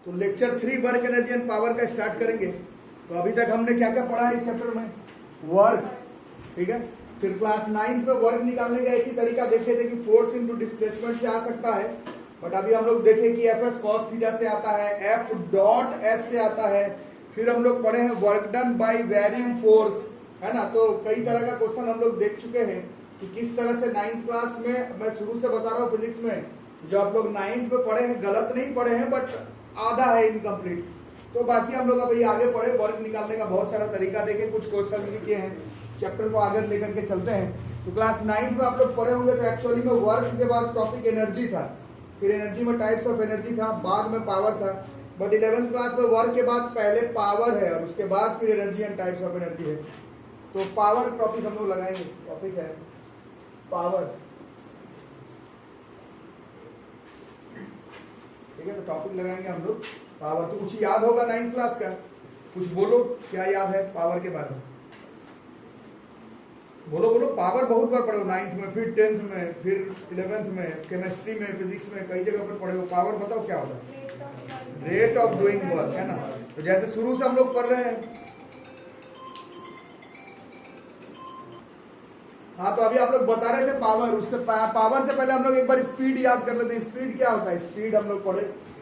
तो lecture 3 work energy and power का start करेंगे। तो अभी तक हमने क्या क्या पढ़ा है इस चैप्टर में? वर्क, ठीक है। फिर क्लास 9 पे वर्क निकालने का एक ही तरीका देखे थे कि फोर्स इनटू डिस्प्लेसमेंट से आ सकता है, बट अभी हम लोग देखें कि एफ एस कॉस थीटा से आता है, एफ डॉट एस से आता है। फिर हम लोग पढ़े हैं work done by varying force, है ना। तो कई तरह का क्वेश्चन हम लोग देख चुके हैं कि किस तरह से 9th क्लास में, मैं शुरू से बता रहा हूँ फिजिक्स में जो आप लोग 9th में पढ़े हैं, गलत नहीं पढ़े हैं बट आधा है इनकम्प्लीट। तो बाकी हम लोग अभी आगे पढ़े, वर्क निकालने का बहुत सारा तरीका देखे, कुछ क्वेश्चन भी किए हैं, चैप्टर को आगे लेकर के चलते हैं। तो क्लास 9th में आप लोग पढ़े होंगे तो एक्चुअली में वर्क के बाद टॉपिक एनर्जी था, फिर एनर्जी में टाइप्स ऑफ एनर्जी था, बाद में पावर था। बट 11th क्लास में वर्क के बाद पहले पावर है और उसके बाद फिर energy and types of energy है। तो पावर टॉपिक हम लोग लगाएंगे, टॉपिक है पावर, ठीक है। तो टॉपिक लगाएंगे हम लोग पावर। तो कुछ याद होगा 9th क्लास का? कुछ बोलो, क्या याद है पावर के बारे में? बोलो बोलो। पावर बहुत बार पढ़े हो 9th में, फिर 10th में, फिर 11th में, केमिस्ट्री में, फिजिक्स में, कई जगह पर पढ़े हो। पावर बताओ क्या होता है? रेट ऑफ डूइंग वर्क, है ना। तो जैसे शुरू से हम लोग पढ़ रहे हैं, हाँ, तो अभी आप लोग बता रहे थे पावर, उससे पावर से पहले हम लोग एक बार स्पीड याद कर लेते हैं। स्पीड क्या होता है? स्पीड हम लोग पढ़े,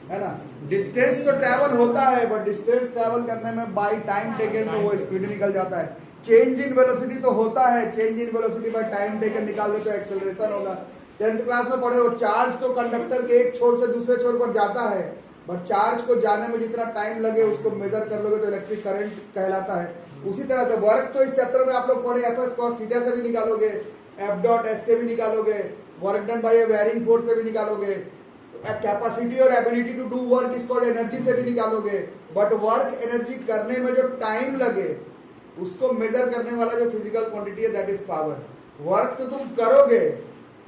है ना। डिस्टेंस तो ट्रैवल होता है, बट डिस्टेंस ट्रैवल करने में बाय टाइम टेकन तो वो स्पीड निकल जाता है। चेंज इन वेलोसिटी तो होता है, change in velocity bye time taken निकाल दे तो एक्सेलरेशन होगा। 10th क्लास में पढ़े हो, चार्ज तो कंडक्टर के एक छोर से दूसरे छोर पर जाता है, बट चार्ज को जाने में जितना टाइम लगे उसको मेजर कर लोगे तो इलेक्ट्रिक करंट कहलाता है। उसी तरह से वर्क तो इस चैप्टर में आप लोग पढ़े, एफ एस कॉस थीटा से भी निकालोगे, एफ डॉट एस से भी निकालोगे, work done by varying force से भी निकालोगे, कैपेसिटी और ability to do work is called energy से भी निकालोगे। बट वर्क एनर्जी करने में जो टाइम लगे उसको मेजर करने वाला जो फिजिकल क्वांटिटी है दैट इज पावर। वर्क तो तुम करोगे,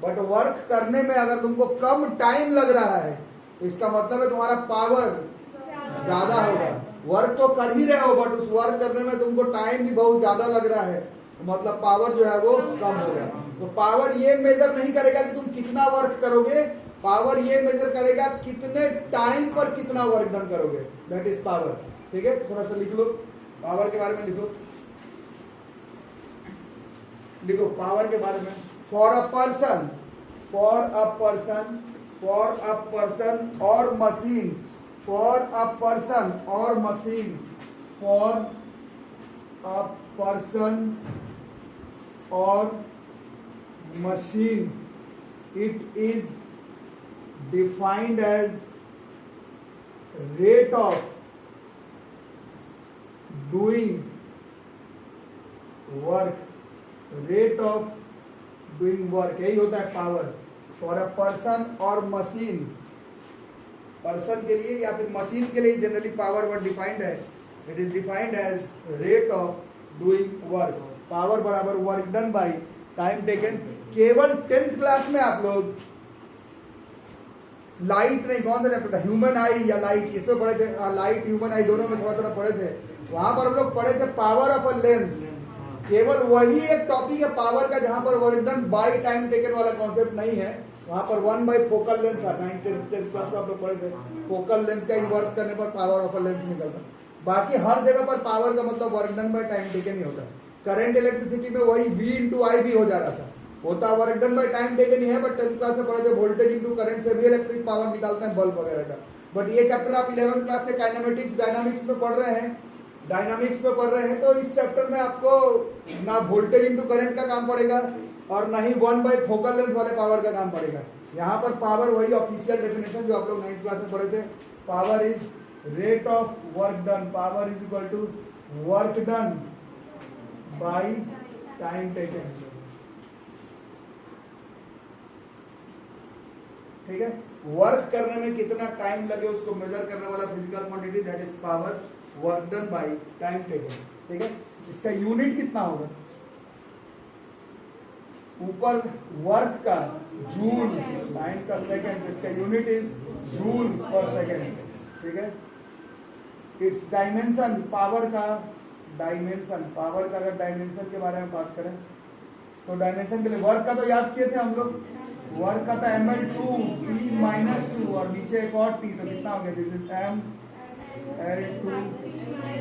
बट वर्क करने में अगर तुमको कम टाइम लग रहा है तो इसका मतलब है तुम्हारा पावर ज्यादा होगा। वर्क तो कर ही रहे हो, बट उस वर्क करने में तुमको टाइम भी बहुत ज्यादा लग रहा है, तो मतलब पावर जो है वो कम होगा। तो पावर ये मेजर नहीं करेगा कि तुम कितना वर्क करोगे, पावर ये मेजर करेगा कितने टाइम पर कितना वर्क डन करोगे, दैट इज पावर। ठीक है, थोड़ा सा लिख लो, पावर के बारे में लिखो, लिखो पावर के बारे में। For a person, for a person, for a person और मशीन, फॉर अ पर्सन और मशीन, फॉर अ पर्सन और machine, it is defined as rate of doing work, rate of doing work, यही होता है power. For a person और machine, person के लिए या फिर मशीन के लिए जनरली पावर वर्ड डिफाइंड है, it is defined as rate of doing work. Power बराबर work done by time taken. केवल 10th क्लास में आप लोग लाइट नहीं, कौन सा चैप्टर था, ह्यूमन आई या लाइट, इसमें पढ़े थे। लाइट ह्यूमन आई दोनों में थोड़ा थोड़ा पढ़े थे। वहां पर हम लोग पढ़े थे पावर ऑफ अ लेंस। केवल वही एक टॉपिक है पावर का जहां पर work done by time taken वाला कॉन्सेप्ट नहीं है। वहां पर 1 बाय फोकल लेंथ था। 9th क्लास में आप लोग पढ़े थे, फोकल लेंथ का इन्वर्स करने पर पावर ऑफ अ लेंस निकलता। बाकी हर जगह पर पावर का मतलब work done by time taken ही होता है। करंट इलेक्ट्रिसिटी में वही V इंटू आई भी हो जा रहा था, होता work done by time taken ही है। बट 10th क्लास में पढ़े थे वोल्टेज इंटू करंट से भी इलेक्ट्रिक पावर निकालते हैं, बल्ब वगैरह का। बट ये चैप्टर आप 11th क्लास के काइनेमेटिक्स डायनामिक्स में पढ़ रहे हैं, डायनामिक्स में पढ़ रहे हैं, तो इस चैप्टर में आपको ना वोल्टेज इंटू करंट का काम पड़ेगा और ना ही 1 बाय फोकल लेंथ वाले पावर का काम पड़ेगा। यहाँ पर पावर वही ऑफिशियल डेफिनेशन जो आप लोग 9th क्लास में पढ़े थे, power is rate of work done, power is equal to work done by time taken. ठीक है, वर्क करने में कितना टाइम लगे उसको मेजर करने वाला physical quantity that is power, work done by time taken. ठीक है, इसका यूनिट कितना होगा? ऊपर वर्क का जूल, टाइम का सेकंड, इसका यूनिट इज जूल पर सेकंड। ठीक है, इट्स डायमेंशन, पावर का डायमेंशन, पावर का अगर डायमेंशन के बारे में बात करें तो डायमेंशन के लिए वर्क का तो याद किए थे हम लोग, वर्क का था ml2 t माइनस 2 और नीचे एक और t, तो कितना हो गया, this is ml2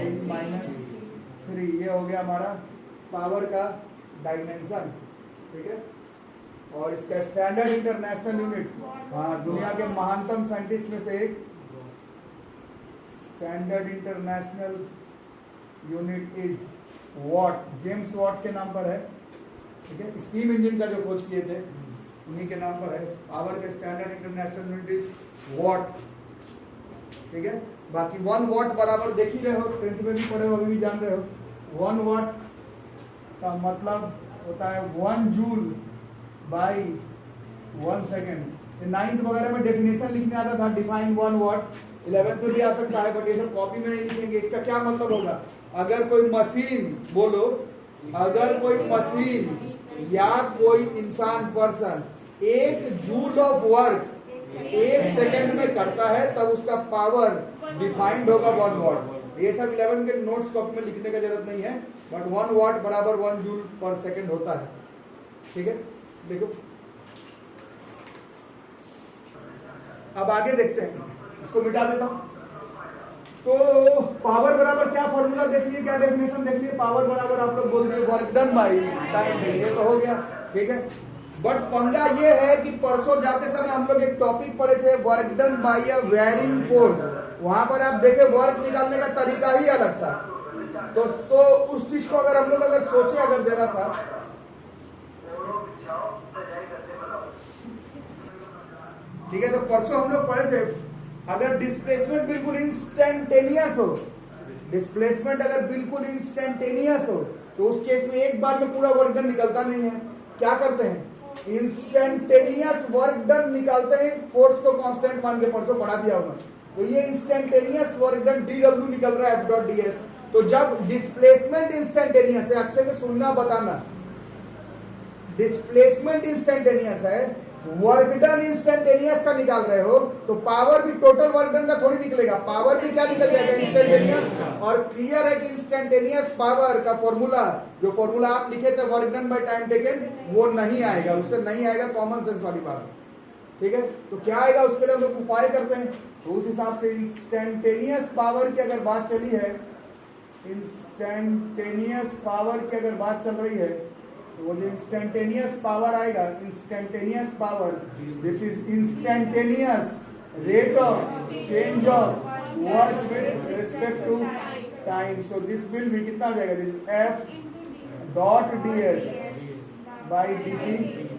t minus 3। ये हो गया हमारा पावर का डायमेंशन, ठीक है। और इसका स्टैंडर्ड इंटरनेशनल यूनिट, हाँ, दुनिया के महानतम साइंटिस्ट में से एक, standard international unit is what, James Watt के नाम पर है, ठीक है। स्टीम इंजन का जो खोज किए थे उन्हीं के नाम पर है। पावर के standard international unit is what, ठीक है। बाकी 1 वॉट बराबर देख ही रहे हो, 10th में भी पढ़े हो, अभी भी जान रहे हो। 1 वॉट का मतलब होता है 1 जूल बाई 1 सेकेंड। 9th वगैरह में डेफिनेशन लिखने आता था, डिफाइन 1 वॉट। 11th में भी आ सकता है, बट ये सब कॉपी में नहीं लिखेंगे। इसका क्या मतलब होगा, अगर कोई मशीन, बोलो, अगर कोई मशीन या कोई इंसान, person 1 joule of work 1 second में करता है, तब उसका पावर डिफाइंड होगा 1 वॉट। ये सब 11th के नोट्स कॉपी में लिखने का जरूरत नहीं है, बट 1 वॉट बराबर 1 जूल पर सेकेंड होता है, ठीक है। देखो अब आगे देखते हैं, इसको मिटा देता हूं। तो पावर बराबर क्या फॉर्मूला देख लिए, क्या डेफिनेशन देख लिए। पावर बराबर आप लोग बोल दिए वर्क डन बाई टाइम, ये तो हो गया, ठीक है। बट पंगा ये है कि परसों जाते समय हम लोग एक टॉपिक पढ़े थे, work done by a wearing force. वहां पर आप देखे वर्क निकालने का तरीका ही अलग था। तो उस चीज को अगर हम लोग अगर सोचे, अगर जरा सा, ठीक है, तो परसों हम लोग पढ़े थे, अगर डिस्प्लेसमेंट बिल्कुल इंस्टेंटेनियस हो, डिस्प्लेसमेंट अगर बिल्कुल इंस्टेंटेनियस हो, तो उस केस में एक बार में पूरा वर्क डन निकलता नहीं है। क्या करते हैं, इंस्टेंटेनियस वर्क डन निकालते हैं, फोर्स को कांस्टेंट मान के, परसों पढ़ा दिया होगा। तो ये इंस्टेंटेनियस वर्क डन dw निकल रहा है F.ds। तो जब डिस्प्लेसमेंट इंस्टेंटेनियस है, अच्छे से सुनना बताना, डिस्प्लेसमेंट इंस्टेंटेनियस है, वर्क डन इंस्टेंटेनियस का निकाल रहे हो, तो पावर भी टोटल वर्क डन का थोड़ी निकलेगा, पावर भी क्या निकल जाएगा, इंस्टेंटेनियस। और क्लियर है कि इंस्टेंटेनियस पावर का फॉर्मूला, जो फॉर्मूला आप लिखे थे work done by time taken, वो नहीं आएगा, उससे नहीं आएगा, कॉमन सेंस वाली बात, ठीक है। तो क्या आएगा, उसके लिए हम लोग उपाय करते हैं। तो उस हिसाब से इंस्टेंटेनियस पावर की अगर बात चली है, इंस्टेंटेनियस पावर की अगर बात चल रही है, तो वो जो इंस्टेंटेनियस पावर आएगा, instantaneous power, this is instantaneous rate of change of work with respect to time. So this will भी कितना हो जाएगा, दिस F.ds बाई dt।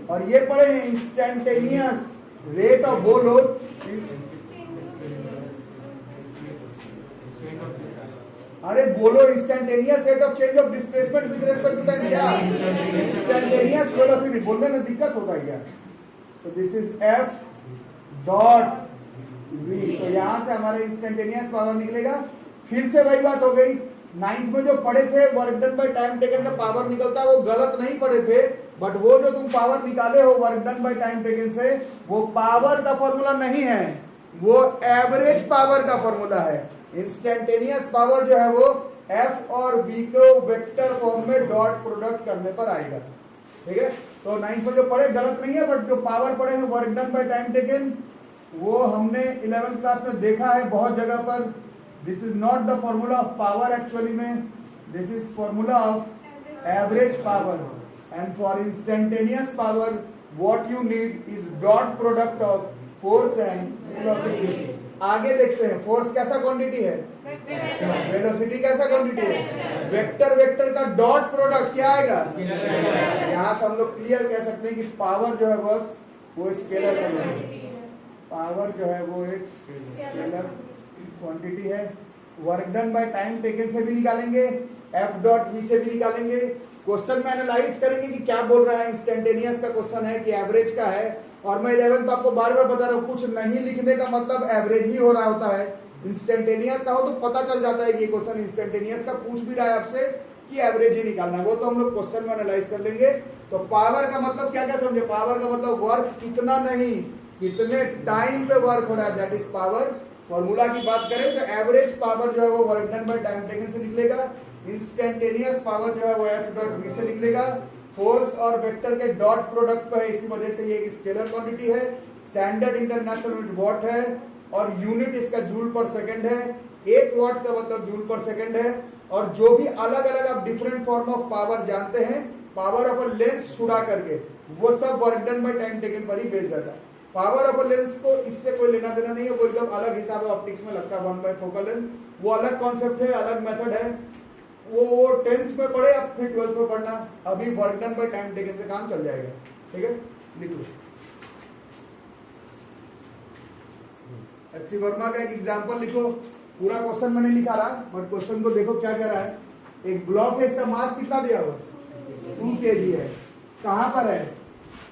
और ये पढ़े हैं इंस्टेंटेनियस रेट ऑफ, बोलो, अरे बोलो, instantaneous rate of change of displacement with respect to time, क्या इंस्टेंटेनियस वेलोसिटी, बोलने में दिक्कत होता है क्या। So this is F.v। तो यहां से हमारे इंस्टेंटेनियस पावर निकलेगा। फिर से वही बात हो गई, 9th में जो पढ़े थे work done by time taken का पावर निकलता है, वो गलत नहीं पढ़े थे, बट वो जो तुम पावर निकाले हो work done by time taken से, वो पावर का फॉर्मूला नहीं है, वो एवरेज पावर का फॉर्मूला है। इंस्टेंटेनियस पावर जो है वो F और V को वेक्टर फॉर्म में डॉट प्रोडक्ट करने पर आएगा, ठीक है। तो 9th में जो पढ़े गलत नहीं है, बट जो पावर पढ़े हैं work done by time taken, वो हमने 11th क्लास में देखा है बहुत जगह पर। This is not the formula of power, actually में this is formula of average power. And for instantaneous power what you need is dot product of force and velocity. आगे देखते हैं, फोर्स कैसा क्वांटिटी है, वेलोसिटी कैसा quantity है, vector vector का dot product क्या आएगा। यहां से हम लोग क्लियर कह सकते हैं कि पावर जो है बस वो स्केलर क्वांटिटी, पावर जो है वो एक स्केलर क्वांटिटी है। Work done by time taken से भी निकालेंगे, F.v से भी निकालेंगे। क्वेश्चन में एनालाइज करेंगे कि क्या बोल रहा है, इंस्टेंटेनियस का क्वेश्चन है कि एवरेज का है। और मैं 11th आपको बार बार बता रहा हूँ, कुछ नहीं लिखने का मतलब एवरेज ही हो रहा होता है। इंस्टेंटेनियस का हो तो पता चल जाता है कि ये क्वेश्चन इंस्टेंटेनियस का पूछ भी रहा है आपसे कि एवरेज ही निकालना है, वो तो हम लोग क्वेश्चन में एनालाइज कर लेंगे। तो पावर का मतलब क्या क्या समझे, पावर का मतलब वर्क कितना नहीं, कितने टाइम पे वर्क हो रहा है, दैट इज पावर। फॉर्मूला की बात करें तो एवरेज पावर जो है वो work done by time taken से निकलेगा, इंस्टेंटेनियस पावर जो है वो F.v से निकलेगा। फोर्स और वेक्टर के डॉट प्रोडक्ट पे है, इसी वजह से ये एक स्केलर क्वांटिटी है। स्टैंडर्ड इंटरनेशनल यूनिट वॉट है और यूनिट इसका जूल पर सेकंड है। 1 वॉट का मतलब जूल पर सेकंड है। और जो भी अलग अलग आप डिफरेंट फॉर्म ऑफ पावर जानते हैं, पावर ऑफ अ लेंस छुड़ा करके, वो सब work done by time taken पर ही बेस्ड रहता है। पावर ऑफ अ लेंस को इससे कोई लेना देना नहीं है, वो एकदम अलग हिसाब है, ऑप्टिक्स में लगता है 1 बाय फोकल लेंथ, वो अलग कॉन्सेप्ट है, अलग मेथड है। वो 10th में पढ़े, अब फिर 12th में पढ़ना। अभी work done by time taken से काम चल जाएगा। ठीक है, लिख लो। एचसी वर्मा का एक एग्जांपल लिखो। पूरा क्वेश्चन मैंने लिखा रहा, बट क्वेश्चन को देखो क्या कह रहा है। एक ब्लॉक है, इसका मास कितना दिया हुआ, 2 kg है। कहां पर है,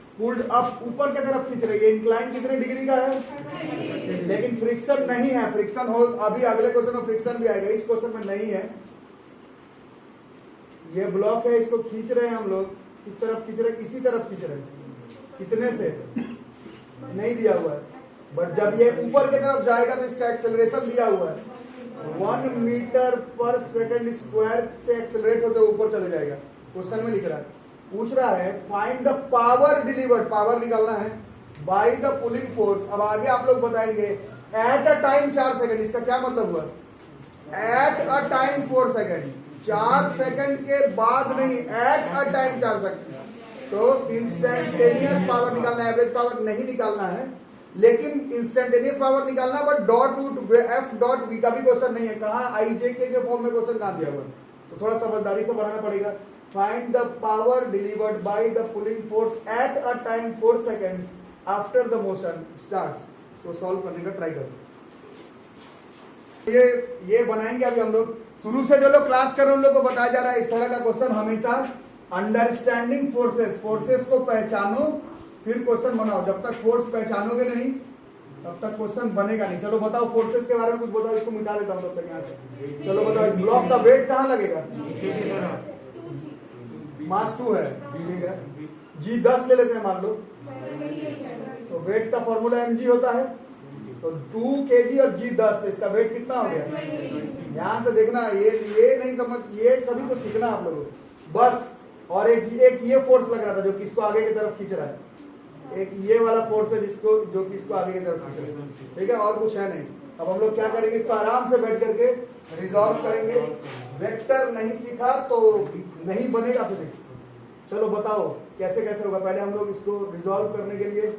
स्पूल्ड अप, ऊपर की तरफ खींच रही है। इंक्लाइन कितने डिग्री का है, लेकिन फ्रिक्शन नहीं है। फ्रिक्शन हो, अभी अगले क्वेश्चन में फ्रिक्शन भी आएगा, इस क्वेश्चन में नहीं है। ये ब्लॉक है, इसको खींच रहे हैं हम लोग, किस तरफ खींच रहे हैं, इसी तरफ खींच रहे हैं। कितने से नहीं दिया हुआ है, बट जब ये ऊपर की तरफ जाएगा तो इसका एक्सेलरेशन दिया हुआ है 1 मीटर पर सेकंड स्क्वायर से एक्सेलरेट होते ऊपर चले जाएगा। क्वेश्चन में लिख रहा है, पूछ रहा है find the power delivered, power निकालना है बाय द पुलिंग फोर्स। अब आगे आप लोग बताएंगे एट अ टाइम 4 सेकंड, इसका क्या मतलब हुआ, at a time 4 second, 4 second के बाद नहीं, एट अ टाइम 4 सेकंड। तो इंस्टेंटेनियस पावर निकालना, एवरेज पावर नहीं निकालना है, लेकिन इंस्टेंटेनियस पावर निकालना। But dot root F dot V का भी क्वेश्चन नहीं है, कहा आई जे के फॉर्म में क्वेश्चन कहां दिया हुआ है, तो थोड़ा समझदारी से बनाना पड़ेगा। Find the power delivered by the pulling force at a time 4 seconds after the motion starts. So solve करने का ट्राई करो। ये बनाएंगे अभी हम लोग। शुरू से जो लोग क्लास कर रहे हैं उन लोग को बताया जा रहा है, इस तरह का क्वेश्चन हमेशा अंडरस्टैंडिंग फोर्सेस, फोर्सेस को पहचानो फिर क्वेश्चन बनाओ। जब तक फोर्स पहचानोगे नहीं तब तक क्वेश्चन बनेगा नहीं। चलो बताओ फोर्सेस के बारे में कुछ बताओ, इसको मिटा देता हूं तब तक यहाँ से। चलो बताओ, इस ब्लॉक का वेट कहाँ लगेगा, मास 2 है, ठीक है। जी 10 ले लेते हैं मान लो, तो वेट का फॉर्मूला mg होता है, तो 2 kg और जी 10, तो इसका वेट कितना हो गया। ध्यान से देखना, ये नहीं समझ, ये सभी को सीखना आप लोगों बस। और एक ये फोर्स लग रहा था जो कि इसको आगे की तरफ खींच रहा है, एक ये वाला फोर्स है जिसको जो कि इसको आगे की तरफ खींच रहा है, ठीक है, और कुछ है नहीं। अब हम लोग क्या करेंगे, इसको आराम से बैठ करके रिजॉल्व करेंगे। वेक्टर नहीं सीखा तो नहीं बनेगा फिजिक्स। चलो बताओ कैसे कैसे होगा। पहले हम लोग इसको रिजॉल्व करने के लिए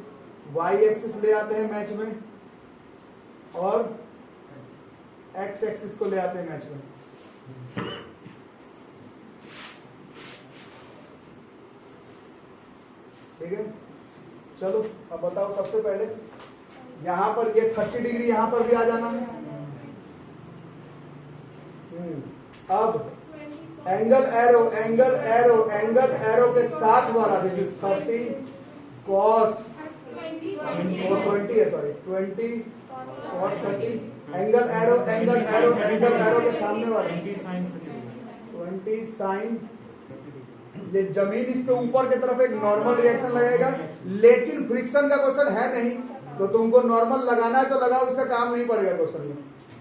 वाई एक्सिस ले आते हैं मैच में और एक्स एक्सिस को ले आते हैं मैच में। ठीक है, चलो अब बताओ। सबसे पहले यहां पर ये 30 डिग्री यहां पर भी आ जाना है। अब angle arrow, angle arrow, angle arrow के साथ वाला, दिस इज 30 cos 20 है, sorry 20 cos 30। Angle arrow, angle arrow, angle arrow के सामने वाला 20 sin। ये जमीन इसके ऊपर की तरफ एक नॉर्मल रिएक्शन लगेगा, लेकिन फ्रिक्शन का क्वेश्चन है नहीं, तो तुमको नॉर्मल लगाना है तो लगाओ, इसका काम नहीं पड़ेगा क्वेश्चन में।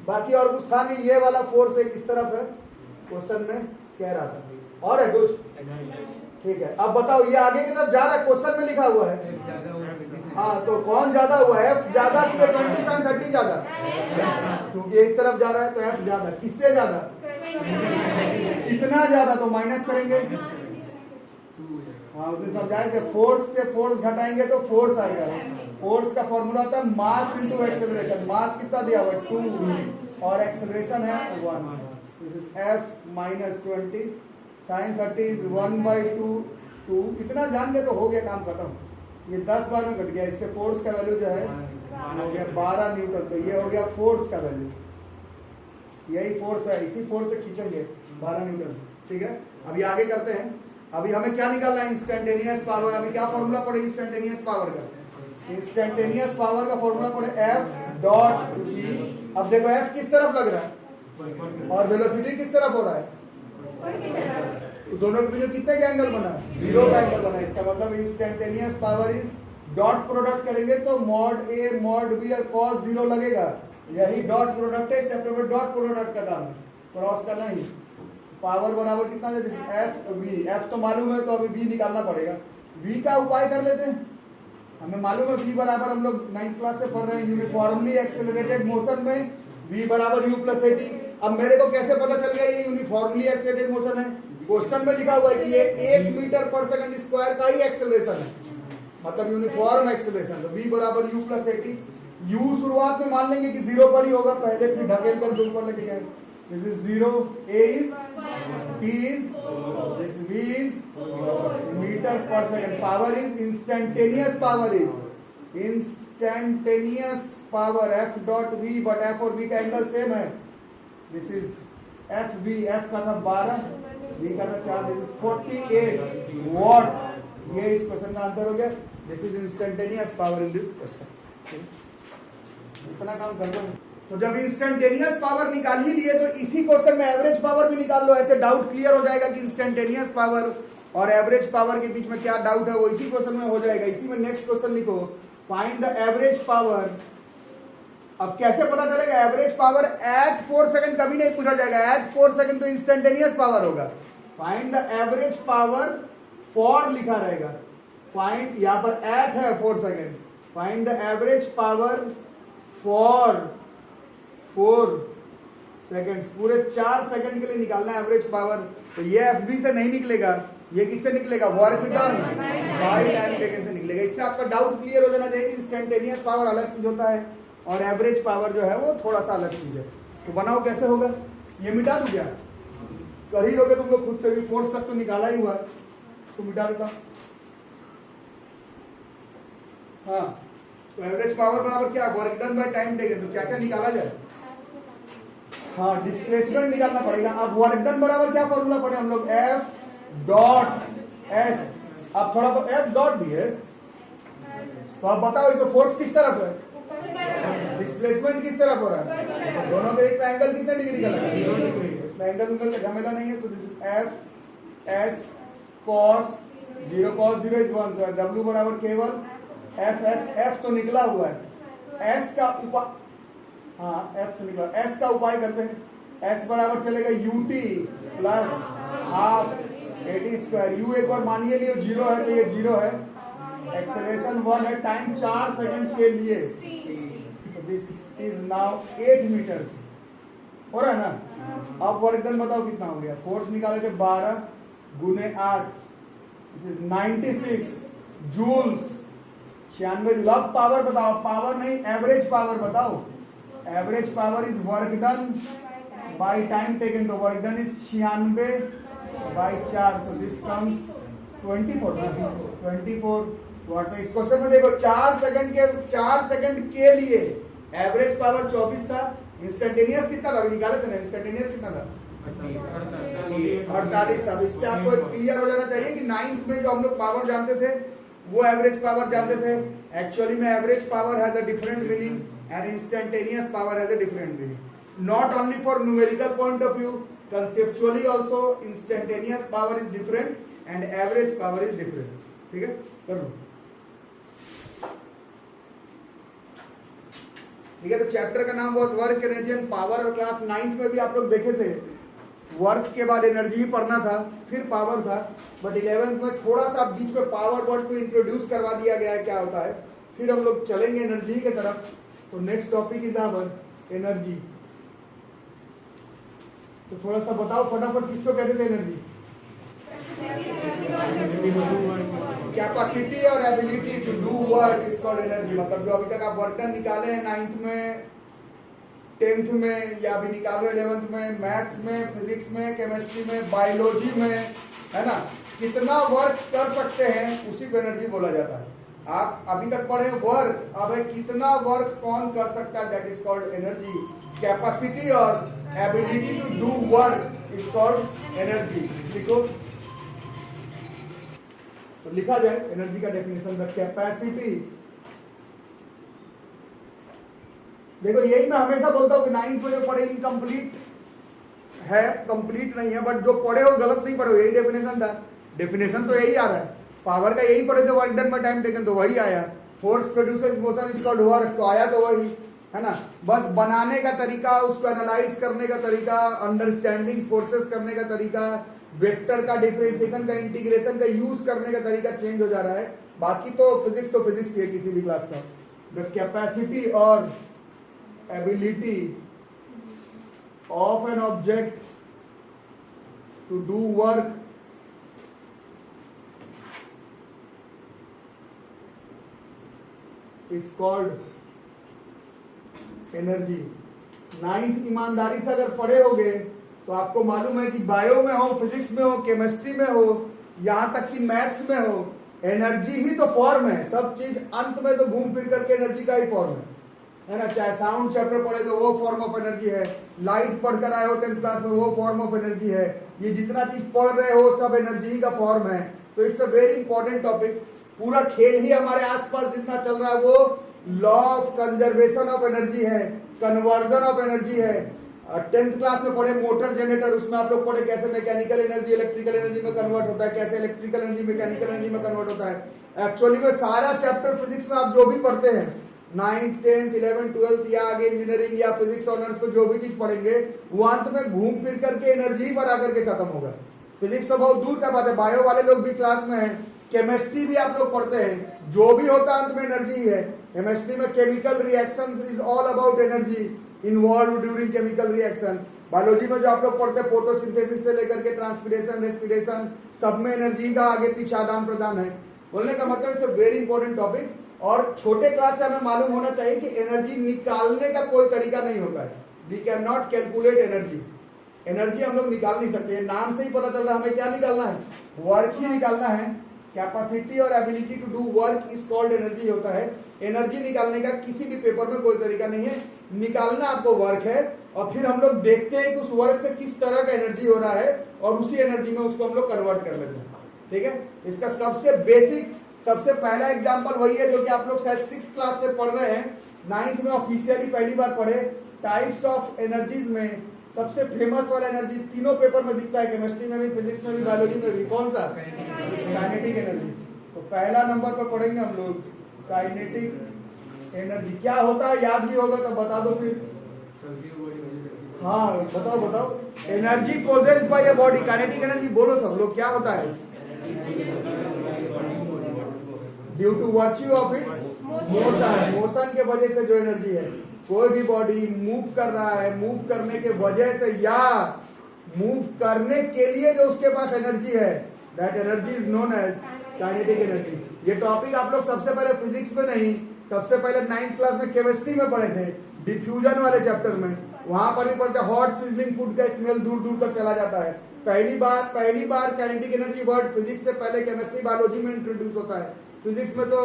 बाकी और कुछ था नहीं, ये वाला फोर्स एक इस तरफ है, क्वेश्चन में कह रहा था। और है कुछ, ठीक है। अब बताओ, ये आगे की तरफ जा रहा है, क्वेश्चन में लिखा हुआ है। हाँ, तो कौन ज्यादा हुआ, एफ ज्यादा कि 20 sin 30 ज्यादा, क्योंकि इस तरफ जा रहा है तो एफ ज्यादा। किससे ज्यादा, कितना ज्यादा, तो माइनस करेंगे। हाँ, उसे समझाए थे, फोर्स से फोर्स घटाएंगे तो फोर्स आएगा। फोर्स का फॉर्मूला होता है मास इनटू एक्सेलरेशन। मास कितना दिया हुआ है 2 और एक्सेलरेशन है 1। This is f minus 20 sin 30 is 1/2। इतना जान गए तो हो गया, काम खत्म। ये 10 बार में घट गया। इससे फोर्स का वैल्यू जो है हो गया 12 न्यूटन। तो ये हो गया फोर्स का वैल्यू, यही फोर्स है, इसी फोर्स से खींचेंगे 12 न्यूटन। ठीक है, अभी आगे करते हैं। अभी हमें क्या निकालना है, इंस्टेंटेनियस पावर। अभी क्या फॉर्मूला पड़े इंस्टेंटेनियस पावर का, इंस्टेंटेनियस पावर का फॉर्मूला पड़े F डॉट V। अब देखो F किस तरफ लग रहा है और वेलोसिटी किस तरफ हो रहा है, तो दोनों के बीच कितने का एंगल बना, 0 का एंगल बना। इसका मतलब instantaneous power is, dot product करेंगे तो मॉड A मॉड B और cos 0 लगेगा। यही डॉट प्रोडक्ट है, सेपरेट डॉट प्रोडक्ट का काम है, क्रॉस का नहीं। पावर बराबर कितना है, दिस एफ वी, एफ तो मालूम है तो अभी वी निकालना पड़ेगा। वी का उपाय कर लेते हैं, हमें मालूम है वी बराबर, हम लोग 9th क्लास से पढ़ रहे हैं, यूनिफॉर्मली एक्सेलरेटेड मोशन में वी बराबर यू प्लस एटी। अब मेरे को कैसे पता चल गया ये यूनिफॉर्मली एक्सेलरेटेड मोशन है? क्वेश्चन में लिखा हुआ है कि ये 1 मीटर पर सेकंड स्क्वायर का ही एक्सेलरेशन है, मतलब यूनिफॉर्म एक्सेलरेशन। तो v बराबर u प्लस एटी, u शुरुआत में मान लेंगे कि 0 पर ही होगा, पहले फिर ढकेल कर दो ऊपर लेके जाएंगे। This is 0, a is, t is, this v is metre per second, power is instantaneous, power is instantaneous power f dot v, but f और v का एंगल सेम है। This is f v, f का था 12, v का था 4, this is 48 what. ये इस question का आंसर हो गया। This is instantaneous power in this question. इतना काम कर लो। तो जब इंस्टेंटेनियस पावर निकाल ही लिए तो इसी क्वेश्चन में एवरेज पावर भी निकाल लो, ऐसे डाउट क्लियर हो जाएगा कि इंस्टेंटेनियस पावर और एवरेज पावर के बीच में क्या डाउट है, वो इसी क्वेश्चन में हो जाएगा। इसी में नेक्स्ट क्वेश्चन लिखो, फाइंड द एवरेज पावर। अब कैसे पता चलेगा एवरेज पावर? एट 4 सेकंड कभी नहीं पूछा जाएगा, एट 4 सेकंड तो इंस्टेंटेनियस पावर होगा। Find the average power for लिखा रहेगा, फाइंड, यहां पर एट है 4 second, find the average power for 4 seconds, पूरे 4 सेकंड के लिए निकालना है एवरेज पावर। तो ये एफबी से नहीं निकलेगा, ये किससे निकलेगा? Work done by time taken से निकलेगा। इससे आपका डाउट क्लियर हो जाना चाहिए कि इंस्टेंटेनियस पावर अलग चीज होता है और एवरेज पावर जो है वो थोड़ा सा अलग चीज है। तो बनाओ कैसे होगा, ये मिटा दूं क्या? कर ही लोगे तुम लोग खुद से भी, फोर्स तक तो निकाला ही हुआ है, तो मिटा देता। हाँ, तो एवरेज पावर बराबर क्या? Work done by time taken. तो क्या क्या निकाला जाए? हाँ, डिस्प्लेसमेंट निकालना पड़ेगा। अब वर्क डन बराबर क्या फॉर्मूला पढ़े हम लोग? F dot S. अब थोड़ा तो एफ डॉट डी एस। तो अब बताओ इसमें फोर्स किस तरफ है, डिस्प्लेसमेंट किस तरफ हो रहा है? दोनों के बीच में एंगल कितने डिग्री का लगा है? इसमें एंगल का झमेला नहीं है। तो this is F S cos 0, cos 0 is 1, so W बराबर केवल एफ एस। एफ तो निकला हुआ है, एस का उपाय, हाँ एफ तो निकला, एस का उपाय करते हैं। एस बराबर चलेगा UT plus half eighty square. You एक बार मानिए लियो 0 है तो ये 0 है, एक्सेलरेशन 1 है, टाइम 4 सेकंड के लिए। दिस इज नाउ 8 मीटर्स हो रहा है ना। अब वर्क डन बताओ कितना हो गया? फोर्स निकाले थे 12 गुने 8, दिस इज 96 जूल्स। 96 जूल। अब पावर बताओ, पावर नहीं एवरेज पावर बताओ। Average power is work done by time taken. तो work done is 96 by 4, so this comes 24 ना, 24 वॉट। तो इस क्वेश्चन में देखो 4 सेकंड के लिए एवरेज पावर 24 था, इंस्टेंटेनियस कितना था? निकाले थे ना, इंस्टेंटेनियस कितना था? 48 था। तो इससे आपको क्लियर हो जाना चाहिए कि 9th में जो हम लोग पावर जानते थे वो एवरेज पावर जानते थे। एक्चुअली में average power has a different meaning and instantaneous power has a different meaning. Not only for numerical point of view, conceptually also instantaneous power is different and average power is different। ठीक है, कर लो। ठीक है, तो chapter का नाम was work, energy and power. और class 9th में भी आप लोग देखे थे, वर्क के बाद एनर्जी ही पढ़ना था, फिर पावर था। बट 11th में थोड़ा सा बीच में पावर वर्ड को इंट्रोड्यूस करवा दिया गया है, क्या होता है। फिर हम लोग चलेंगे एनर्जी के तरफ। तो next topic is our energy. तो थोड़ा सा बताओ फटाफट, किसको कहते थे एनर्जी? कैपेसिटी और ability to do work is called energy. मतलब जो अभी तक आप वर्क डन निकाले हैं 9th में, 10th में, या अभी निकालो 11th में, मैथ्स में, फिजिक्स में, केमिस्ट्री में, बायोलॉजी में, है ना, कितना वर्क कर सकते हैं उसी को एनर्जी बोला जाता है। आप अभी तक पढ़े वर्क, अब कितना वर्क कौन कर सकता है, that is called energy. Capacity और ability to do work is called energy. लिखो, तो लिखा जाए एनर्जी का डेफिनेशन, द कैपेसिटी। देखो यही मैं हमेशा बोलता हूं कि 9th में जो पढ़े इनकम्प्लीट है, कंप्लीट नहीं है, बट जो पढ़े हो गलत नहीं पढ़े हो, यही डेफिनेशन था। डेफिनेशन तो यही आ रहा है, पावर का यही पढ़े थे, work done by time taken तो वही आया। Force produces motion is called work, तो आया तो वही। है ना, बस बनाने का तरीका, उसको एनालाइज करने का तरीका, अंडरस्टैंडिंग फोर्सेस करने का तरीका, वेक्टर का डिफरेंशिएशन का इंटीग्रेशन का यूज करने का तरीका चेंज हो जा रहा है। बाकी तो फिजिक्स ही है किसी भी क्लास का। द कैपेसिटी और ability of an object to do work is called energy. Ninth ईमानदारी से अगर पढ़े होगे तो आपको मालूम है कि बायो में हो, फिजिक्स में हो, केमिस्ट्री में हो, यहां तक कि मैथ्स में हो, एनर्जी ही तो फॉर्म है। सब चीज अंत में तो घूम फिर करके एनर्जी का ही फॉर्म है ना। चाहे साउंड चैप्टर पढ़े तो वो फॉर्म ऑफ एनर्जी है, लाइट पढ़कर आए हो 10th क्लास में, वो फॉर्म ऑफ एनर्जी है। ये जितना चीज पढ़ रहे हो सब एनर्जी ही का फॉर्म है। तो it's a very important topic. पूरा खेल ही हमारे आसपास जितना चल रहा है वो law of conservation of energy है, कन्वर्जन ऑफ एनर्जी है। 10th क्लास में पढ़े मोटर जनरेटर, उसमें आप लोग पढ़े कैसे मैकेनिकल एनर्जी इलेक्ट्रिकल एनर्जी में कन्वर्ट होता है, कैसे इलेक्ट्रिकल एनर्जी मैकेनिकल एनर्जी में कन्वर्ट होता है। एक्चुअली में सारा चैप्टर फिजिक्स में आप जो भी पढ़ते हैं 9th 10th 11th 12th या आगे इंजीनियरिंग या फिजिक्स ऑनर्स में जो भी चीज पढ़ेंगे वो अंत में घूम फिर करके एनर्जी पर आकर के खत्म होगा। फिजिक्स तो बहुत दूर का बात है, बायो वाले लोग भी क्लास में है, केमिस्ट्री भी आप लोग पढ़ते हैं, जो भी होता है अंत में एनर्जी ही है। केमिस्ट्री में chemical reactions is all about energy involve during chemical reaction. Biology में जो आप लोग पढ़ते हैं फोटोसिंथेसिस से लेकर के ट्रांसपिरेशन रेस्पिरेशन, सब में एनर्जी का आगे पीछे आदान प्रदान है। बोलने का मतलब it's a very important topic. और छोटे क्लास से हमें मालूम होना चाहिए कि एनर्जी निकालने का कोई तरीका नहीं होता है। We can not calculate energy. Energy हम लोग निकाल नहीं सकते। नाम से ही पता चल रहा है हमें क्या निकालना है, वर्क ही निकालना है। कैपेसिटी और ability to do work is called energy होता है। एनर्जी निकालने का किसी भी पेपर में कोई तरीका नहीं है, निकालना आपको वर्क है। और फिर हम लोग देखते हैं कि उस वर्क से किस तरह का एनर्जी हो रहा है और उसी एनर्जी में उसको हम लोग कन्वर्ट कर लेते हैं। ठीक है, इसका सबसे बेसिक सबसे पहला एग्जांपल वही है जो कि आप लोग शायद 6th क्लास से पढ़ रहे हैं। 9th में ऑफिशियली पहली बार पढ़े। टाइप्स ऑफ एनर्जीज में सबसे फेमस वाला एनर्जी तीनों पेपर में दिखता है, केमिस्ट्री में भी, फिजिक्स में भी, बायोलॉजी में भी। कौन सा? Kinetic energy. तो पहला नंबर पर पढ़ेंगे हम लोग काइनेटिक एनर्जी। क्या होता है याद भी होगा तो बता दो फिर। हाँ बताओ। Energy possessed by a body. Kinetic energy बोलो सब लोग, क्या होता है? Due to virtue of its motion. Motion के वजह से जो एनर्जी है, कोई भी बॉडी मूव कर रहा है, मूव करने के वजह से या मूव करने के लिए जो उसके पास एनर्जी है, that energy is known as kinetic energy. ये टॉपिक आप लोग सबसे पहले फिजिक्स में नहीं, सबसे पहले 9th क्लास में केमिस्ट्री में पढ़े थे, डिफ्यूजन वाले चैप्टर में। वहां पर भी पढ़ते हॉट सिजलिंग फूड का स्मेल दूर दूर तक चला जाता है। पहली बार काइनेटिक एनर्जी वर्ड फिजिक्स से पहले केमिस्ट्री बायोलॉजी में इंट्रोड्यूस होता है। फिजिक्स में तो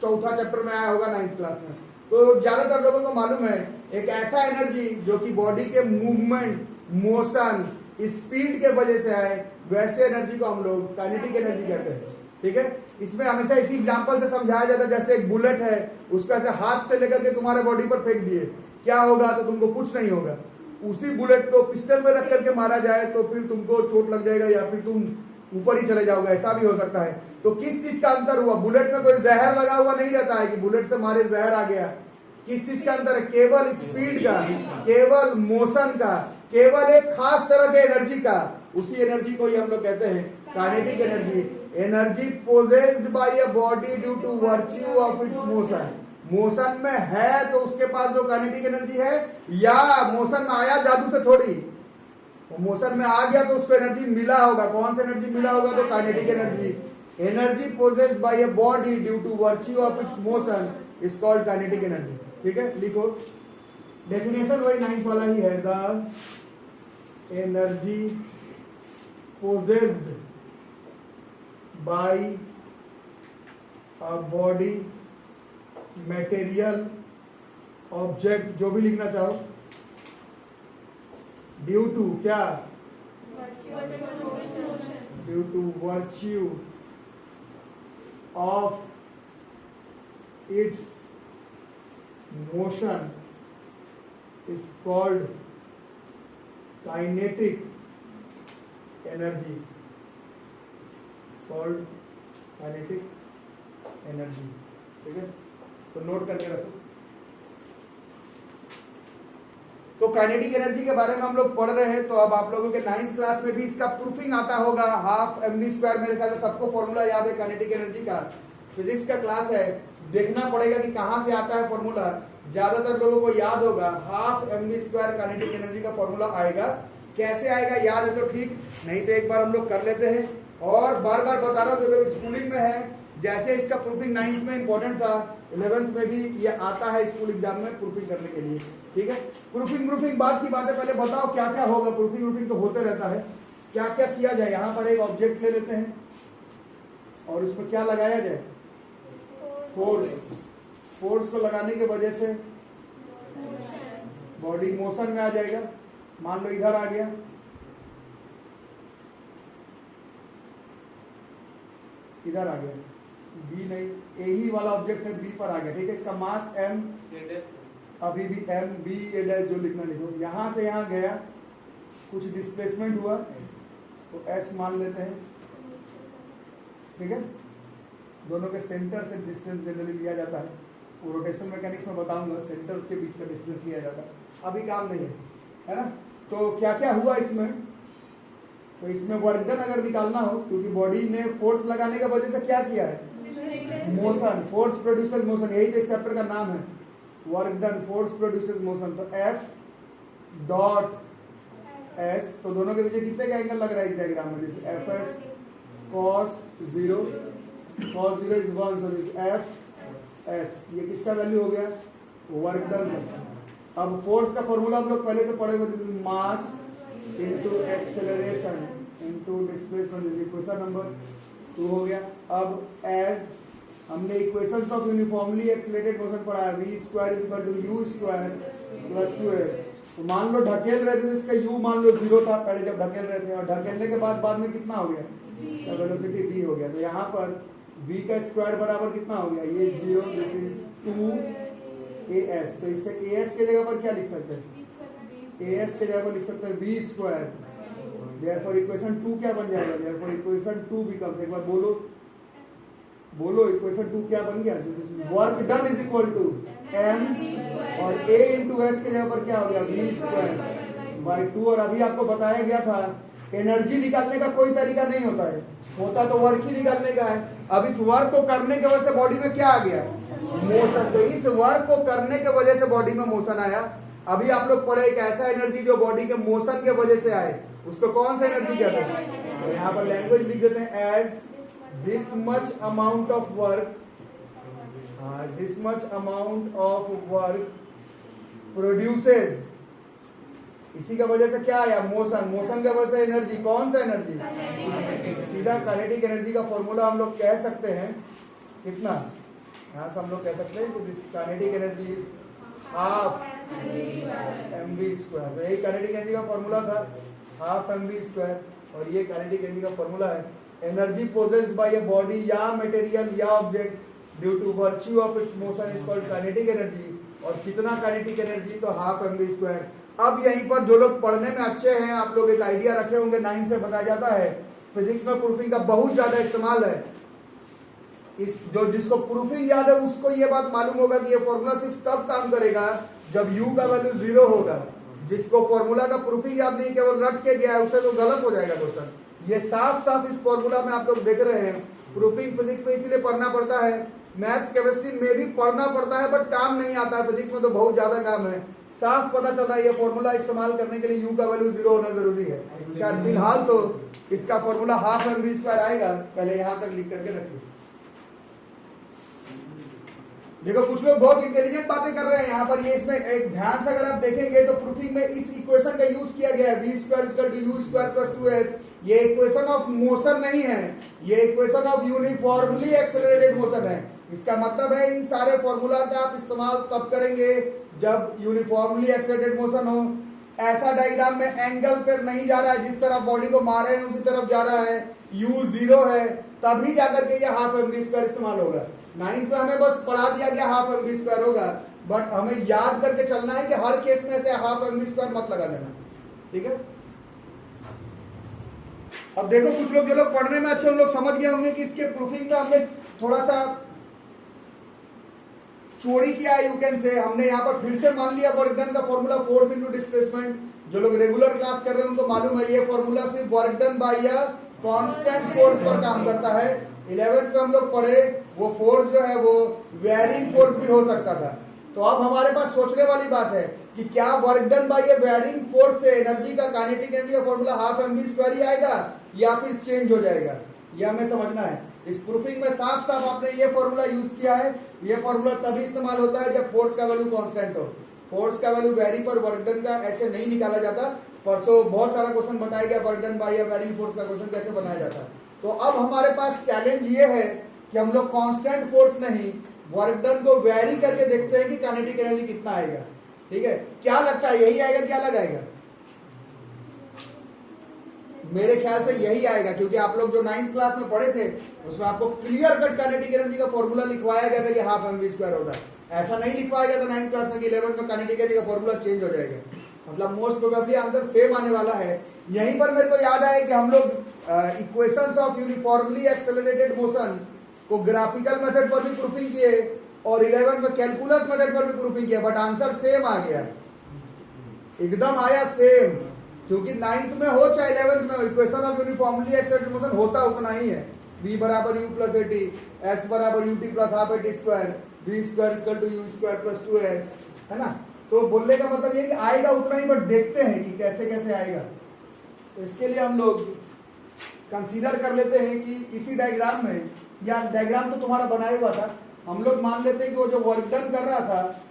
4था चैप्टर में आया होगा 9th क्लास में। तो ज्यादातर लोगों को मालूम है एक ऐसा एनर्जी जो कि बॉडी के मूवमेंट, मोशन, स्पीड के वजह से आए, वैसे एनर्जी को हम लोग काइनेटिक एनर्जी कहते हैं। ठीक है, इसमें हमेशा इसी एग्जांपल से समझाया जाता है। जैसे एक बुलेट है, उसको ऐसे हाथ से लेकर के तुम्हारे बॉडी पर फेंक दिए, क्या होगा? तो तुमको कुछ नहीं होगा। उसी बुलेट को पिस्टल में रख करके मारा जाए तो फिर तुमको चोट लग जाएगा या फिर तुम ऊपर ही चले जाओगे, ऐसा भी हो सकता है। तो किस चीज का अंतर हुआ? बुलेट में कोई जहर लगा हुआ नहीं रहता है कि बुलेट से मारे जहर आ गया। किस चीज का अंतर है? केवल स्पीड का, केवल मोशन का, केवल एक खास तरह के एनर्जी का। उसी एनर्जी को ही हम लोग कहते हैं kinetic energy. Energy possessed by a body due to virtue of its motion. Motion में है तो उसके पास जो काइनेटिक एनर्जी है, या मोशन में आया जादू से थोड़ी, वो मोशन में आ गया तो उसको एनर्जी मिला होगा। कौन सा एनर्जी मिला होगा? तो kinetic energy. Energy possessed by a body due to virtue of its motion is called kinetic energy. ठीक है, लिखो डेफिनेशन वही 9th वाला ही है। The energy possessed by a body, material, object, जो भी लिखना चाहो, ड्यू टू क्या? Due to virtue of its motion is called kinetic energy. Called kinetic energy. ठीक है, इसको नोट करके रखो। तो काइनेटिक एनर्जी के बारे में हम लोग पढ़ रहे हैं। तो अब आप लोगों के 9th क्लास में भी इसका प्रूफिंग आता होगा, हाफ mv²। मेरे ख्याल से सबको फॉर्मूला याद है काइनेटिक एनर्जी का, फिजिक्स का क्लास है, देखना पड़ेगा कि कहाँ से आता है फॉर्मूला। ज्यादातर लोगों को याद होगा हाफ mv² काइनेटिक एनर्जी का फॉर्मूला आएगा। कैसे आएगा याद है तो ठीक, नहीं तो एक बार हम लोग कर लेते हैं। और बार बार बता रहा हूँ जो लोग स्कूलिंग में है, जैसे इसका प्रूफिंग 9th में इंपॉर्टेंट था, 11th में भी ये आता है स्कूल एग्जाम में प्रूफिंग करने के लिए। ठीक है, प्रूफिंग बाद की बात है, पहले बताओ क्या क्या होगा। प्रूफिंग तो होते रहता है, क्या क्या किया जाए। यहाँ पर एक ऑब्जेक्ट ले लेते हैं और उसमें क्या लगाया जाए, फोर्स को लगाने की वजह से बॉडी मोशन में आ जाएगा। मान लो इधर आ गया, इधर आ गया, बी नहीं, ए ही वाला ऑब्जेक्ट है, बी पर आ गया। ठीक है, इसका मास m, अभी भी m b a' जो लिखना लिखो। यहां से यहां गया, कुछ डिस्प्लेसमेंट हुआ, इसको s मान लेते हैं। ठीक है, दोनों के सेंटर से डिस्टेंस जनरली लिया जाता है, वो रोटेशन मैकेनिक्स में बताऊंगा, सेंटर के बीच का डिस्टेंस लिया जाता है, अभी काम नहीं है ना। तो क्या क्या हुआ इसमें, तो इसमें वर्क डन अगर निकालना हो, क्योंकि बॉडी ने फोर्स लगाने की वजह से क्या किया है, मोशन, फोर्स प्रोड्यूसेस मोशन, यही तो इस चैप्टर का नाम है, work done force produces motion. तो F डॉट S, तो दोनों के बीच कितने का एंगल लग रहा है इस डायग्राम में, जैसे Fs cos 0 is 1, so this Fs, ये किसका वैल्यू हो गया, वर्क डन। अब फोर्स का फॉर्मूला हम लोग पहले से पढ़े हुए, this is mass into acceleration into displacement, this equation number 2 हो गया। अब एज हमने equations of uniformly accelerated motion पढ़ा है, v² = u² + 2s। तो मान लो ढकेल रहे थे तो इसका u मान लो 0 था पहले जब ढकेल रहे थे, और ढकेलने के बाद में कितना हो गया, इसका वेलोसिटी v हो गया। तो यहाँ पर v का स्क्वायर बराबर कितना हो गया, ये 0, दिस इज 2as। तो इससे as के जगह पर क्या लिख सकते हैं, as के जगह पर लिख सकते हैं v²। देयरफॉर इक्वेशन 2 क्या बन जाएगा, देयरफॉर इक्वेशन 2 बिकम्स, एक बार बोलो इक्वेशन 2 क्या बन गया, this is work done is equal to m, और a इंटू s के जगह पर क्या हो गया, v²/2। और अभी आपको बताया गया था एनर्जी निकालने का कोई तरीका नहीं होता है, होता तो वर्क ही निकालने का है। अब इस वर्क को करने की वजह से बॉडी में क्या आ गया, मोशन। तो इस वर्क को करने की वजह से बॉडी में मोशन आया। अभी आप लोग पढ़े एक ऐसा एनर्जी जो बॉडी के मोशन के वजह से आए, उसको कौन सा एनर्जी कहते हैं। तो यहाँ पर लैंग्वेज लिख देते हैं as this much amount of work produces, इसी का वजह से क्या आया, मोशन का वजह से एनर्जी, कौन सा एनर्जी, सीधा काइनेटिक एनर्जी का फॉर्मूला हम लोग कह सकते हैं कितना, यहाँ से हम लोग कह सकते हैं कि this kinetic energy is half mv²। तो यही काइनेटिक एनर्जी का फॉर्मूला था, हाफ mv²। और ये काइनेटिक एनर्जी का फॉर्मूला है, energy possessed by a body या मटेरियल या object due to virtue of its motion is called kinetic energy. और कितना काइनेटिक एनर्जी, तो हाफ mv²। अब यहीं पर जो लोग पढ़ने में अच्छे हैं, आप लोग एक आइडिया रखे होंगे, 9 से बताया जाता है, फिजिक्स में प्रूफिंग का बहुत ज्यादा इस्तेमाल है। इस जो जिसको प्रूफिंग याद है उसको ये बात मालूम होगा कि ये फॉर्मूला सिर्फ तब काम करेगा जब u का वैल्यू 0 होगा। जिसको फॉर्मूला का प्रूफिंग याद नहीं, केवल रट के गया है, उसे तो गलत हो जाएगा क्वेश्चन। ये साफ इस फॉर्मूला में आप लोग देख रहे हैं। प्रूफिंग फिजिक्स में इसलिए पढ़ना पड़ता है, मैथ्स केमिस्ट्री में भी पढ़ना पड़ता है, बट काम नहीं आता है, फिजिक्स में तो बहुत ज्यादा काम है। साफ पता चल रहा है ये फॉर्मूला इस्तेमाल करने के लिए u का वैल्यू 0 होना जरूरी है। क्या फिलहाल तो इसका फॉर्मूला हाफ mv² आएगा, पहले यहां तक लिख करके रखिए। देखो कुछ लोग बहुत इंटेलिजेंट बातें कर रहे हैं यहाँ पर, ये इसमें एक ध्यान से अगर आप देखेंगे तो प्रूफिंग में इस इक्वेशन का यूज किया गया है, v² = u² + 2s। ये इक्वेशन ऑफ मोशन नहीं है, ये equation of uniformly accelerated motion है। इसका मतलब है इन सारे फॉर्मूला का आप इस्तेमाल तब करेंगे जब यूनिफॉर्मली एक्सेलरेटेड मोशन हो। ऐसा डायग्राम में एंगल पर नहीं जा रहा है, जिस तरफ बॉडी को मारे हैं उसी तरफ जा रहा है, u 0 है, तभी जाकर के ये हाफ mv² इस्तेमाल होगा। 9th में हमें बस पढ़ा दिया गया हाफ mv² होगा, बट हमें याद करके चलना है कि हर केस में से हाफ mv² मत लगा देना, ठीक है। अब देखो कुछ लोग जो लोग पढ़ने में अच्छे, उन लोग समझ गए होंगे कि इसके प्रूफिंग का हमने थोड़ा सा चोरी किया है, यू कैन से। हमने यहाँ पर फिर से मान लिया वर्क डन का फॉर्मूला फोर्स इनटू डिस्प्लेसमेंट। जो लोग रेगुलर क्लास कर रहे हैं उनको मालूम है ये फॉर्मूला सिर्फ work done by a constant force पर काम करता है। 11th में हम लोग पढ़े वो फोर्स जो है वो वेरिंग फोर्स भी हो सकता था। तो अब हमारे पास सोचने वाली बात है कि क्या work done by a varying force से एनर्जी का काइनेटिक एनर्जी का फॉर्मूला हाफ mv² ही आएगा या फिर चेंज हो जाएगा, यह हमें समझना है। इस प्रूफिंग में साफ साफ आपने ये फॉर्मूला यूज किया है। ये फॉर्मूला तभी इस्तेमाल होता है जब फोर्स का वैल्यू कांस्टेंट हो। फोर्स का वैल्यू वेरी पर वर्क डन का ऐसे नहीं निकाला जाता। परसों बहुत सारा क्वेश्चन बताया गया work done by varying force का क्वेश्चन कैसे बनाया जाता है। तो अब हमारे पास चैलेंज ये है कि हम लोग कांस्टेंट फोर्स नहीं वर्क डन को वेरी करके देखते हैं कि काइनेटिक एनर्जी कितना आएगा। ठीक है, क्या लगता है यही आएगा क्या अलग आएगा? मेरे ख्याल से यही आएगा, क्योंकि आप लोग जो 9th क्लास में पढ़े थे उसमें आपको क्लियर कट काइनेटिक एनर्जी का फॉर्मूला लिखवाया गया था कि हाफ mv² होता है। ऐसा नहीं लिखवाया गया था 9th क्लास में कि 11th में काइनेटिक एनर्जी का फॉर्मूला चेंज हो जाएगा। मतलब मोस्ट प्रोबेबली आंसर सेम आने वाला है। यहीं पर मेरे को याद आया कि हम लोग equations of uniformly accelerated motion को ग्राफिकल मेथड पर भी प्रूफिंग किए और 11th में कैलकुलस मेथड पर भी प्रूफिंग किया, बट आंसर सेम आ गया, एकदम आया सेम। क्योंकि 9th में हो चाहे 11th में equation of uniformly accelerated motion होता उतना ही है। v बराबर u प्लस at, s बराबर ut plus half at square, v square equal to u square plus 2s, है ना। तो बोलने का मतलब ये कि आएगा उतना ही, बट देखते हैं कि कैसे कैसे आएगा। तो इसके लिए हम लोग कंसीडर कर लेते हैं कि इसी डायग्राम में, या डायग्राम तो तुम्हारा बनाया हुआ था, हम लोग मान लेते हैं कि वो जो वर्क डन कर रहा था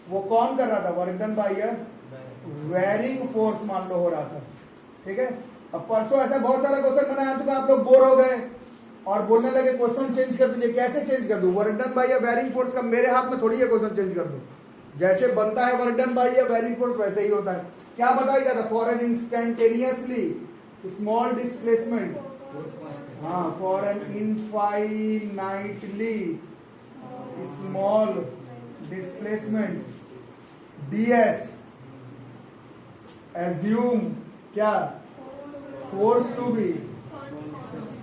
वो कौन कर रहा था? Work done by a varying force मान लो हो रहा था। ठीक है, अब परसों ऐसा बहुत सारा क्वेश्चन बनाया तो आप लोग बोर हो गए और बोलने लगे क्वेश्चन चेंज कर दीजिए। कैसे चेंज कर दूं? Work done by a varying force का मेरे हाथ में थोड़ी है क्वेश्चन चेंज कर दूं। जैसे बनता है work done by a varying force वैसे ही होता है। क्या बताया गया था? For an instantaneously small displacement, हाँ, for an infinitely small displacement ds assume क्या? फोर्स टू बी,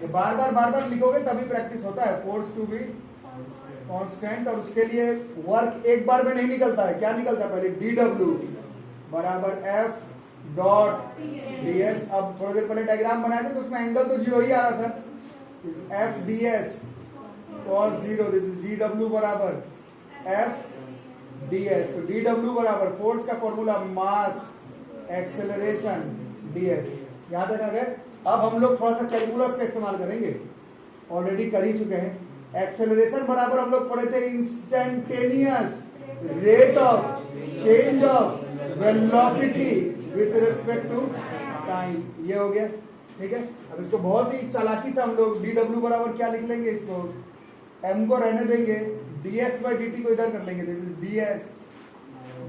बार बार लिखोगे तभी प्रैक्टिस होता है। फोर्स टू बी कांस्टेंट, और उसके लिए वर्क एक बार में नहीं निकलता है। क्या निकलता है? पहले dw बराबर f डॉट ds। अब थोड़ी देर पहले डायग्राम बनाए थे तो उसमें एंगल तो 0 ही आ रहा था। इस f ds cos 0, this is dw बराबर f ds। तो dw बराबर फोर्स का फॉर्मूला मास एक्सेलरेशन ds। याद रखा गया। अब हम लोग थोड़ा सा कैलकुलस का इस्तेमाल करेंगे, ऑलरेडी कर ही चुके हैं। एक्सेलरेशन बराबर हम लोग पढ़े थे instantaneous rate of change of velocity with respect to time. ये हो गया। ठीक है, अब इसको बहुत ही चालाकी से हम लोग dw बराबर क्या लिख लेंगे? इसको m को रहने देंगे, ds बाई dt को इधर कर लेंगे, this is ds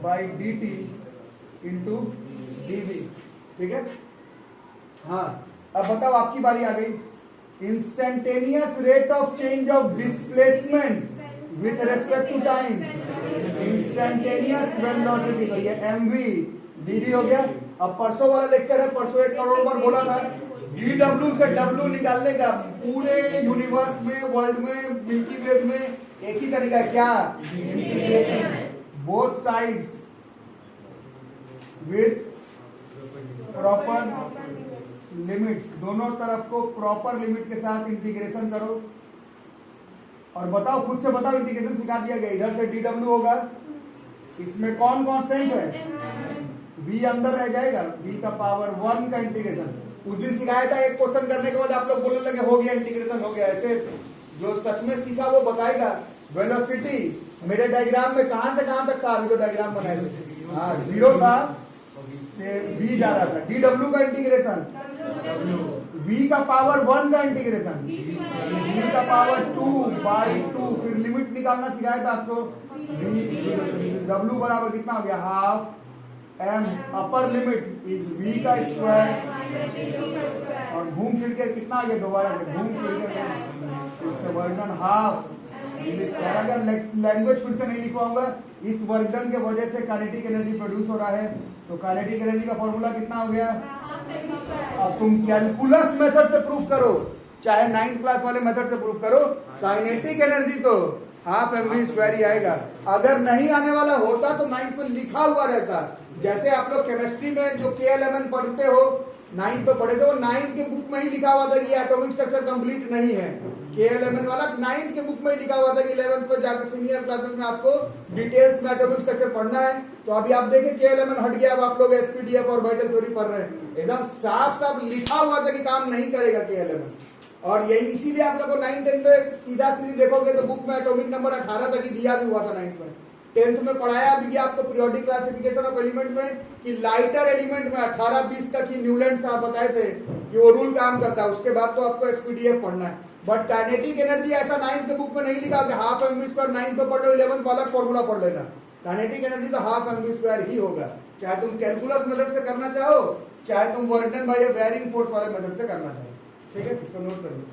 by dt into dv। ठीक है, हाँ। अब बताओ, आपकी बारी आ गई। Instantaneous rate of change of displacement with respect to time, instantaneous velocity, तो ये mv dv हो गया। अब परसों वाला लेक्चर है, परसों 1 करोड़ बार बोला था dw से w निकालने का पूरे यूनिवर्स में, वर्ल्ड में, मिल्की वे में एक ही तरीका है। क्या? Both sides with proper limits, दोनों तरफ को प्रॉपर लिमिट के साथ इंटीग्रेशन करो। और बताओ, खुद से बताओ, इंटीग्रेशन सिखा दिया गया। इधर से dw होगा, इसमें कौन कांस्टेंट है? v अंदर रह जाएगा, v का पावर 1 का इंटीग्रेशन। उस दिन सिखाया था, एक क्वेश्चन करने के बाद आप लोग बोलने लगे हो गया इंटीग्रेशन हो गया। ऐसे जो सच में सीखा वो बताएगा। वेलोसिटी मेरे डायग्राम में कहां से कहां तक था? अभी जो डायग्राम बनाए थे, हाँ, 0 था से v जा रहा था। dw का इंटीग्रेशन, v का पावर 1 का इंटीग्रेशन, v का पावर 2/2। फिर लिमिट निकालना सिखाया था आपको। w बराबर कितना हो गया? Half m upper limit is v का स्क्वायर, और घूम फिर के कितना आ गया? दोबारा से घूम फिर के वर्गन हाफ। अगर लैंग्वेज फिर से नहीं लिखवाऊंगा, इस वर्गन के वजह से काइनेटिक एनर्जी प्रोड्यूस हो रहा है। तो काइनेटिक एनर्जी का फॉर्मूला कितना हो गया? अब तुम कैलकुलस मेथड से प्रूफ करो, चाहे 9th क्लास वाले मेथड से प्रूफ करो, काइनेटिक एनर्जी तो हाफ mv स्क्वायर ही आएगा। अगर नहीं आने वाला होता तो 9th में लिखा हुआ रहता। जैसे आप लोग केमिस्ट्री में जो K11 पढ़ते हो 9th पे पढ़े थे, वो 9th के बुक में ही लिखा हुआ था कि एटॉमिक स्ट्रक्चर कंप्लीट नहीं है। K11 वाला 9th के बुक में ही लिखा हुआ था कि 11th पे जाकर सीनियर क्लासेस में आपको डिटेल्स में एटॉमिक स्ट्रक्चर पढ़ना है। तो अभी आप देखें K11 हट गया, अब आप लोग एसपीडीएफ और वाइटल थ्योरी पढ़ रहे हैं। एकदम साफ साफ लिखा हुआ था कि काम नहीं करेगा K11। और यही इसीलिए आप लोग को 9th 10th में सीधा सीधी देखोगे तो बुक में एटॉमिक नंबर 18 तक ही दिया भी हुआ था 9th में। 10th में पढ़ाया भी आपको पीरियोडिक क्लासिफिकेशन ऑफ एलिमेंट में कि लाइटर एलिमेंट में 18-20 तक ही न्यूलैंड साहब बताए थे कि वो रूल काम करता है। उसके बाद तो आपको एसपीडीएफ पढ़ना है। बट काइनेटिक एनर्जी ऐसा 9th के बुक में नहीं लिखा कि हाफ mv स्क्वायर 9th पे पढ़ लो, 11th वाला फॉर्मूला पढ़ लेना। काइनेटिक एनर्जी तो हाफ mv स्क्वायर ही होगा, चाहे तुम कैलकुलस मेथड से करना चाहो, चाहे तुम वर्टन बाय बेयरिंग फोर्स वाले मेथड से करना चाहो। ठीक है, इसको नोट कर लो।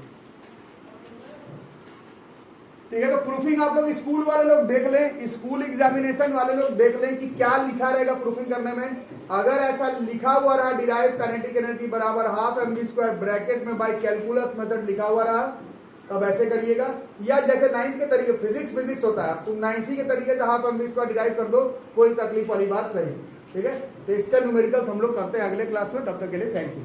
ठीक है, तो प्रूफिंग आप लोग स्कूल वाले लोग देख लें, स्कूल एग्जामिनेशन वाले लोग देख लें कि क्या लिखा रहेगा प्रूफिंग करने में। अगर ऐसा लिखा हुआ रहा डिराइव काइनेटिक एनर्जी बराबर हाफ mv स्क्वायर ब्रैकेट में बाय कैलकुलस मेथड लिखा हुआ रहा, तब ऐसे करिएगा। या जैसे 9th के तरीके फिजिक्स होता है, तुम 9th के तरीके से हाफ mv स्क्वायर डिराइव कर दो, कोई तकलीफ वाली बात नहीं। ठीक है, तो इसका न्यूमेरिकल्स हम लोग करते हैं अगले क्लास में। तब तक के लिए थैंक यू।